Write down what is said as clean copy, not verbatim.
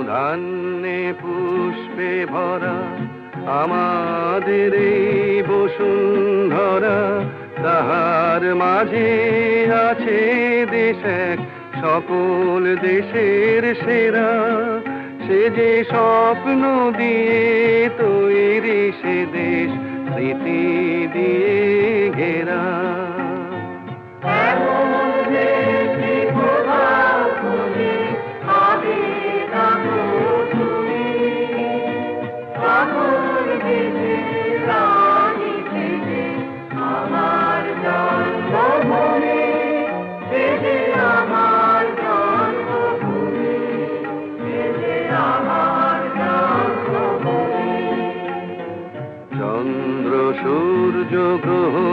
ধান্যে পুষ্পে ভরা আমাদের এই বসুন্ধরা, তাহার মাঝে আছে দেশ এক সকল দেশের সেরা। সে যে স্বপ্ন দিয়ে তৈরি সে দেশ স্মৃতি দিয়ে ঘেরা। চন্দ্র সূর্য গ্রহ